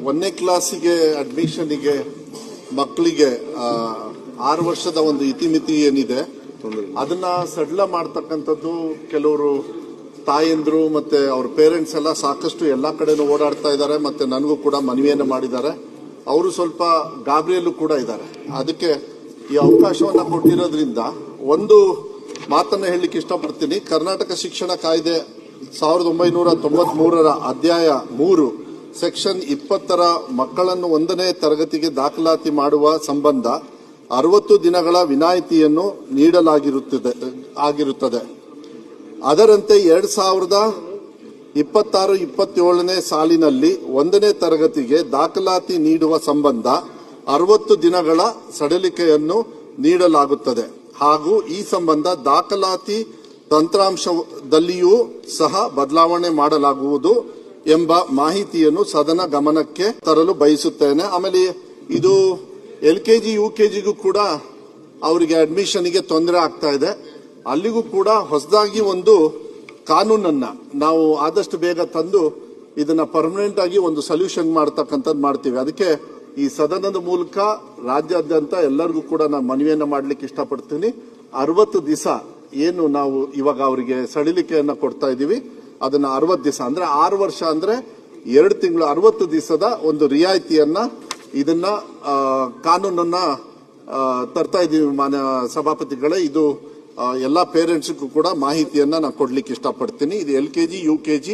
ಒಂದನೇ ಕ್ಲಾಸಿಗೆ ಅಡ್ಮಿಷನ್ಗೆ ಮಕ್ಕಳಿಗೆ 6 ವರ್ಷದ ಒಂದು ಇತಿಮಿತಿ ಏನಿದೆ ಅದನ್ನ ಸಡಿಲ ಮಾಡ್ತಕ್ಕಂಥದ್ದು ಕೆಲವರು ತಾಯಂದ್ರು ಮತ್ತೆ ಅವ್ರ ಪೇರೆಂಟ್ಸ್ ಎಲ್ಲ ಸಾಕಷ್ಟು ಎಲ್ಲಾ ಕಡೆನೂ ಓಡಾಡ್ತಾ ಇದ್ದಾರೆ. ಮತ್ತೆ ನನಗೂ ಕೂಡ ಮನವಿಯನ್ನು ಮಾಡಿದ್ದಾರೆ. ಅವರು ಸ್ವಲ್ಪ ಗಾಬರಿಯಲ್ಲೂ ಕೂಡ ಇದ್ದಾರೆ. ಅದಕ್ಕೆ ಈ ಅವಕಾಶವನ್ನ ಕೊಟ್ಟಿರೋದ್ರಿಂದ ಒಂದು ಮಾತನ್ನ ಹೇಳಲಿಕ್ಕೆ ಇಷ್ಟಪಡ್ತೀನಿ. ಕರ್ನಾಟಕ ಶಿಕ್ಷಣ ಕಾಯ್ದೆ 1993ರ ಅಧ್ಯಾಯ 3 ಸೆಕ್ಷನ್ 20ರ ಮಕ್ಕಳನ್ನು 1ನೇ ತರಗತಿಗೆ ದಾಖಲಾತಿ ಮಾಡುವ ಸಂಬಂಧ 60 ದಿನಗಳ ವಿನಾಯಿತಿಯನ್ನು ನೀಡಲಾಗಿರುತ್ತದೆ. ಅದರಂತೆ 2026-27ನೇ ಸಾಲಿನಲ್ಲಿ 1ನೇ ತರಗತಿಗೆ ದಾಖಲಾತಿ ನೀಡುವ ಸಂಬಂಧ 60 ದಿನಗಳ ಸಡಿಲಿಕೆಯನ್ನು ನೀಡಲಾಗುತ್ತದೆ ಹಾಗೂ ಈ ಸಂಬಂಧ ದಾಖಲಾತಿ ತಂತ್ರಾಂಶದಲ್ಲಿಯೂ ಸಹ ಬದಲಾವಣೆ ಮಾಡಲಾಗುವುದು ಎಂಬ ಮಾಹಿತಿಯನ್ನು ಸದನ ಗಮನಕ್ಕೆ ತರಲು ಬಯಸುತ್ತೇನೆ. ಆಮೇಲೆ ಇದು LKG UKGಗೂ ಕೂಡ ಅವರಿಗೆ ಅಡ್ಮಿಷನ್ಗೆ ತೊಂದರೆ ಆಗ್ತಾ ಇದೆ. ಅಲ್ಲಿಗೂ ಕೂಡ ಹೊಸದಾಗಿ ಒಂದು ಕಾನೂನನ್ನ ನಾವು ಆದಷ್ಟು ಬೇಗ ತಂದು ಇದನ್ನ ಪರ್ಮನೆಂಟ್ ಆಗಿ ಒಂದು ಸೊಲ್ಯೂಷನ್ ಮಾಡತಕ್ಕಂಥದ್ದು ಮಾಡ್ತೀವಿ. ಅದಕ್ಕೆ ಈ ಸದನದ ಮೂಲಕ ರಾಜ್ಯಾದ್ಯಂತ ಎಲ್ಲರಿಗೂ ಕೂಡ ನಾನು ಮನವಿಯನ್ನ ಮಾಡ್ಲಿಕ್ಕೆ ಇಷ್ಟಪಡ್ತೀನಿ. 60 ದಿವಸ ಏನು ನಾವು ಇವಾಗ ಅವರಿಗೆ ಸಡಿಲಿಕೆಯನ್ನ ಕೊಡ್ತಾ ಇದೀವಿ ಅದನ್ನ 60 ದಿವಸ ಅಂದ್ರೆ 6 ವರ್ಷ ಅಂದ್ರೆ 2 ತಿಂಗಳು 60 ದಿವಸದ ಒಂದು ರಿಯಾಯಿತಿಯನ್ನ ಇದನ್ನ ಕಾನೂನನ್ನ ತರ್ತಾ ಇದೀವಿ. ಮಾನ್ಯ ಸಭಾಪತಿಗಳೇ, ಇದು ಎಲ್ಲಾ ಪೇರೆಂಟ್ಸ್ಗೂ ಕೂಡ ಮಾಹಿತಿಯನ್ನ ನಾನು ಕೊಡ್ಲಿಕ್ಕೆ ಇಷ್ಟಪಡ್ತೀನಿ. ಇದು LKG UKG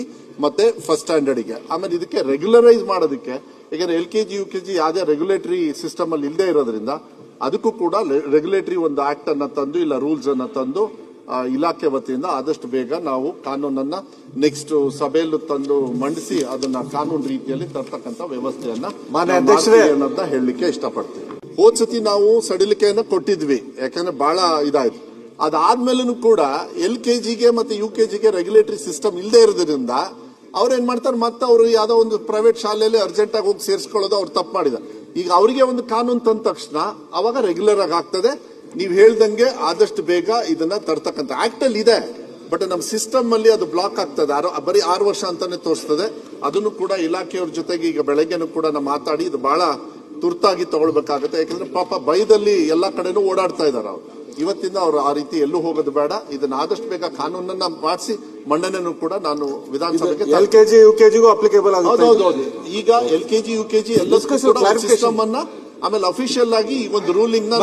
ಮತ್ತೆ ಫಸ್ಟ್ ಸ್ಟ್ಯಾಂಡರ್ಡ್ಗೆ. ಆಮೇಲೆ ಇದಕ್ಕೆ ರೆಗ್ಯುಲರೈಸ್ ಮಾಡೋದಕ್ಕೆ, ಯಾಕಂದ್ರೆ LKG UKG ಯಾವುದೇ ರೆಗ್ಯುಲೇಟರಿ ಸಿಸ್ಟಮ್ ಅಲ್ಲಿ ಇಲ್ಲದೆ ಇರೋದ್ರಿಂದ ಅದಕ್ಕೂ ಕೂಡ ರೆಗ್ಯುಲೇಟರಿ ಒಂದು ಆಕ್ಟ್ ಅನ್ನ ತಂದು ಇಲ್ಲ ರೂಲ್ಸ್ ಅನ್ನ ತಂದು ಇಲಾಖೆ ವತಿಯಿಂದ ಆದಷ್ಟು ಬೇಗ ನಾವು ಕಾನೂನನ್ನ ನೆಕ್ಸ್ಟ್ ಸಭೆಯಲ್ಲೂ ತಂದು ಮಂಡಿಸಿ ಅದನ್ನ ಕಾನೂನು ರೀತಿಯಲ್ಲಿ ತರ್ತಕ್ಕಂಥ ವ್ಯವಸ್ಥೆಯನ್ನ ಅಂತ ಹೇಳಲಿಕ್ಕೆ ಇಷ್ಟಪಡ್ತೀವಿ. ಹೋದ್ಸತಿ ನಾವು ಸಡಿಲಿಕೆಯನ್ನ ಕೊಟ್ಟಿದ್ವಿ, ಯಾಕಂದ್ರೆ ಬಹಳ ಇದಾಯ್ತು. ಅದಾದ್ಮೇಲೂ ಕೂಡ LKGಗೆ ಮತ್ತೆ UKGಗೆ ರೆಗ್ಯುಲೇಟರಿ ಸಿಸ್ಟಮ್ ಇಲ್ಲದೆ ಇರೋದ್ರಿಂದ ಅವ್ರೇನ್ ಮಾಡ್ತಾರೆ, ಮತ್ತೆ ಅವರು ಯಾವ್ದೋ ಒಂದು ಪ್ರೈವೇಟ್ ಶಾಲೆಯಲ್ಲಿ ಅರ್ಜೆಂಟ್ ಆಗಿ ಹೋಗಿ ಸೇರಿಸ್ಕೊಳ್ಳೋದು ಅವ್ರು ತಪ್ಪು ಮಾಡಿದ. ಈಗ ಅವರಿಗೆ ಒಂದು ಕಾನೂನು ತಂದ ತಕ್ಷಣ ಅವಾಗ ರೆಗ್ಯುಲರ್ ಆಗಿ ಆಗ್ತದೆ. ನೀವು ಹೇಳ್ದಂಗೆ ಆದಷ್ಟು ಬೇಗ ಇದನ್ನ ತರ್ತಕ್ಕಂಥ ಆಕ್ಟ್ ಅಲ್ಲಿ ಇದೆ. ಬಟ್ ನಮ್ಮ ಸಿಸ್ಟಮ್ ಅಲ್ಲಿ ಅದು ಬ್ಲಾಕ್ ಆಗ್ತದೆ. ಬರೀ 6 ವರ್ಷ ಅಂತಾನೆ ತೋರಿಸ್ತದೆ. ಅದನ್ನು ಕೂಡ ಇಲಾಖೆಯವ್ರ ಜೊತೆಗೆ ಈಗ ಬೆಳಗ್ಗೆನೂ ಕೂಡ ನಾವು ಮಾತಾಡಿ ಇದು ಬಹಳ ತುರ್ತಾಗಿ ತಗೊಳ್ಬೇಕಾಗುತ್ತೆ. ಯಾಕಂದ್ರೆ ಪಾಪ ಭಯದಲ್ಲಿ ಎಲ್ಲಾ ಕಡೆನೂ ಓಡಾಡ್ತಾ ಇದಾರೆ ಅವ್ರು. ಇವತ್ತಿಂದ ಅವರು ಆ ರೀತಿ ಎಲ್ಲೂ ಹೋಗೋದು ಬೇಡ. ಇದನ್ನ ಆದಷ್ಟು ಬೇಗ ಕಾನೂನನ್ನ ಮಾಡಿಸಿ ಮಂಡನೆನೂ ಕೂಡ ನಾನು ವಿಧಾನಸಭೆಗೆ LKG UKGಗೂ ಅಪ್ಲಿಕೇಬಲ್ ಆಗುತ್ತೆ. ಹೌದೌದು. ಈಗ LKG UKG ಎಲ್ಲ ಸಿಸ್ಟಮ್ ಅನ್ನ ಆಮೇಲೆ ಅಫಿಷಿಯಲ್ ಆಗಿ ಈ ಒಂದು ರೂಲಿಂಗ್ ನ